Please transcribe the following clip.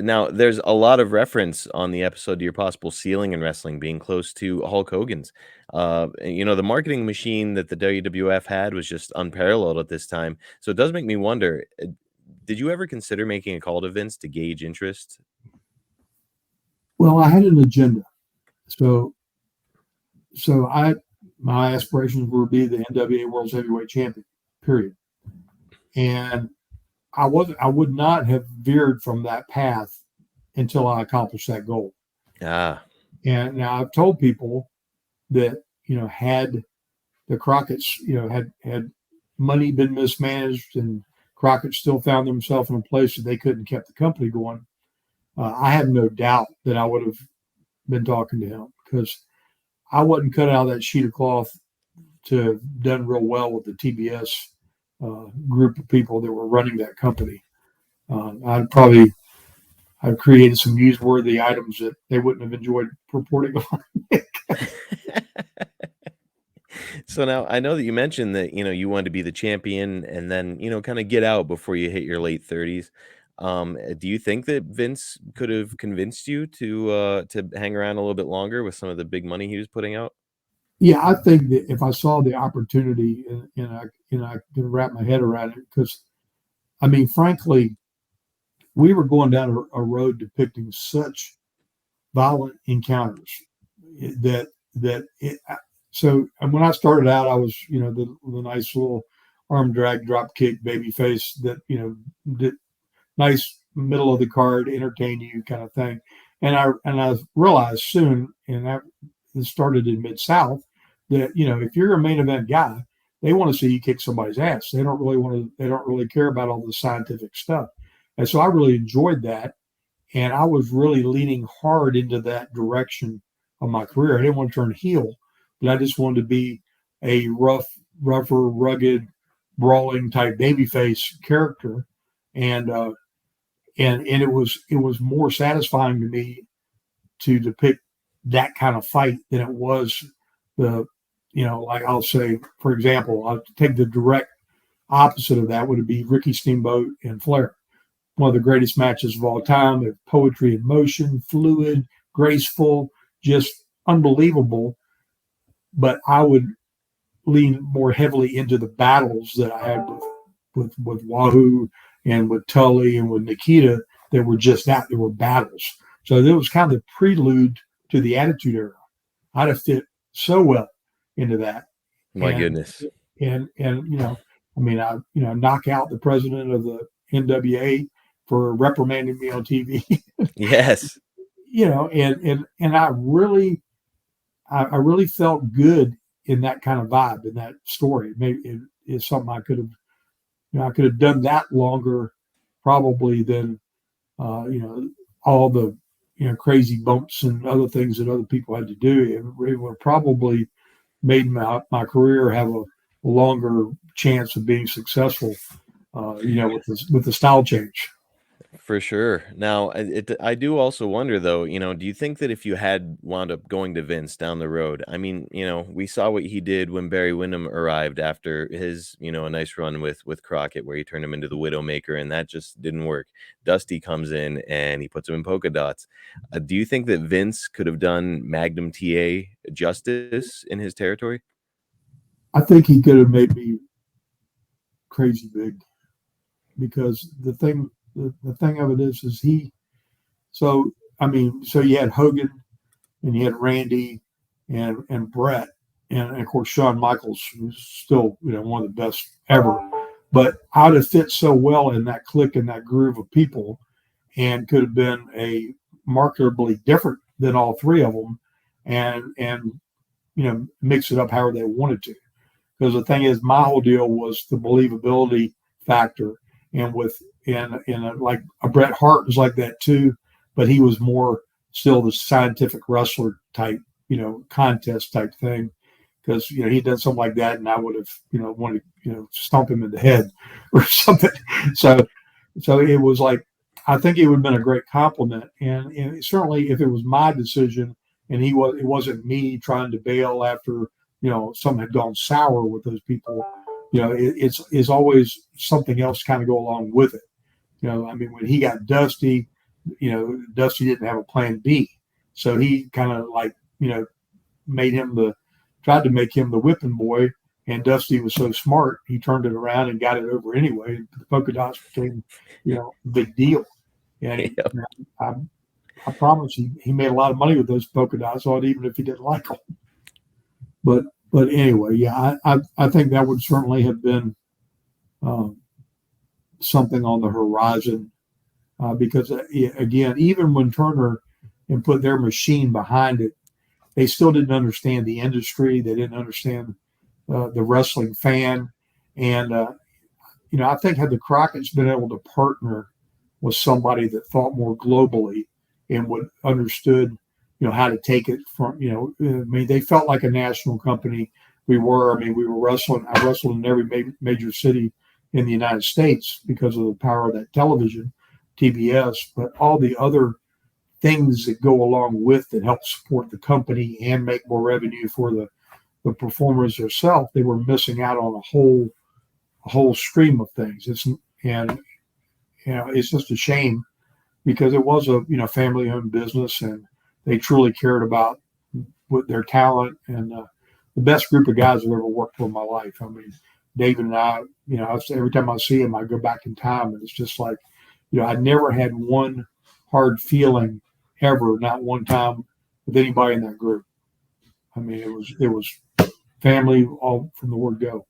Now, there's a lot of reference on the episode to your possible ceiling in wrestling being close to Hulk Hogan's. The marketing machine that the WWF had was just unparalleled at this time. So it does make me wonder, did you ever consider making a call to Vince to gauge interest? Well, I had an agenda. So so my aspirations were to be the NWA World Heavyweight Champion, period. And I would not have veered from that path until I accomplished that goal. Ah, And now I've told people that, had the Crockett's, had money been mismanaged and Crockett still found themselves in a place that they couldn't keep the company going, I have no doubt that I would have been talking to him, because I wasn't cut out of that sheet of cloth to have done real well with the TBS group of people that were running that company. I've created some newsworthy items that they wouldn't have enjoyed reporting on. so now I know that you mentioned that you wanted to be the champion and then kind of get out before you hit your late 30s. Do you think that Vince could have convinced you to hang around a little bit longer with some of the big money he was putting out? Yeah, I think that if I saw the opportunity and I could wrap my head around it, because I mean, frankly, we were going down a road depicting such violent encounters that that it, so and when I started out, I was the nice little arm drag drop kick baby face that did nice middle of the card entertain you kind of thing, and I realized soon, and that it started in Mid South, that if you're a main event guy, they want to see you kick somebody's ass. They don't really care about all the scientific stuff. And so I really enjoyed that. And I was really leaning hard into that direction of my career. I didn't want to turn heel, but I just wanted to be a rougher, rugged, brawling type babyface character. And it was more satisfying to me to depict that kind of fight than it was like I'll say, for example, I'll take the direct opposite of that would be Ricky Steamboat and Flair. One of the greatest matches of all time, with poetry in motion, fluid, graceful, just unbelievable. But I would lean more heavily into the battles that I had with Wahoo and with Tully and with Nikita that were just that. They were battles. So it was kind of the prelude to the Attitude Era. I'd have fit so well into that. My goodness. And I mean, I knock out the president of the NWA for reprimanding me on TV. Yes. And I really felt good in that kind of vibe, in that story. Maybe it is something I could have done that longer, probably, than all the crazy bumps and other things that other people had to do. It would probably made my career have a longer chance of being successful, with the style change. For sure. Now, I do also wonder, though, do you think that if you had wound up going to Vince down the road, I mean, we saw what he did when Barry Windham arrived after his, a nice run with Crockett, where he turned him into the Widowmaker, and that just didn't work. Dusty comes in and he puts him in polka dots. Do you think that Vince could have done Magnum TA justice in his territory? I think he could have made me crazy big, because the thing of it is so you had Hogan and you had Randy and Brett and of course Shawn Michaels, who's still one of the best ever. But I'd have fit so well in that clique and that groove of people, and could have been a marketably different than all three of them, and mix it up however they wanted to. Because the thing is, my whole deal was the believability factor, and like a Bret Hart was like that too, but he was more still the scientific wrestler type, contest type thing. Because he'd done something like that, and I would have wanted to stomp him in the head or something. So it was like, I think it would have been a great compliment, and certainly if it was my decision and it wasn't me trying to bail after something had gone sour with those people. It's always something else kind of go along with it. I mean, when he got Dusty, Dusty didn't have a plan B. So he kind of like, made him tried to make him the whipping boy. And Dusty was so smart, he turned it around and got it over anyway. The polka dots became, a big deal. And Yep. I promise he made a lot of money with those polka dots on, even if he didn't like them. But anyway, yeah, I think that would certainly have been something on the horizon because again, even when Turner and put their machine behind it, they still didn't understand the industry. They didn't understand the wrestling fan, and I think had the Crockett's been able to partner with somebody that thought more globally and would understood, how to take it from, they felt like a national company. We were wrestling. I wrestled in every major city in the United States because of the power of that television, TBS, but all the other things that go along with that help support the company and make more revenue for the performers themselves, they were missing out on a whole stream of things. It's just a shame because it was a family owned business and they truly cared about with their talent and the best group of guys I've ever worked with in my life. I mean, David and I, every time I see him, I go back in time and it's just like, I never had one hard feeling ever, not one time with anybody in that group. I mean, it was family all from the word go.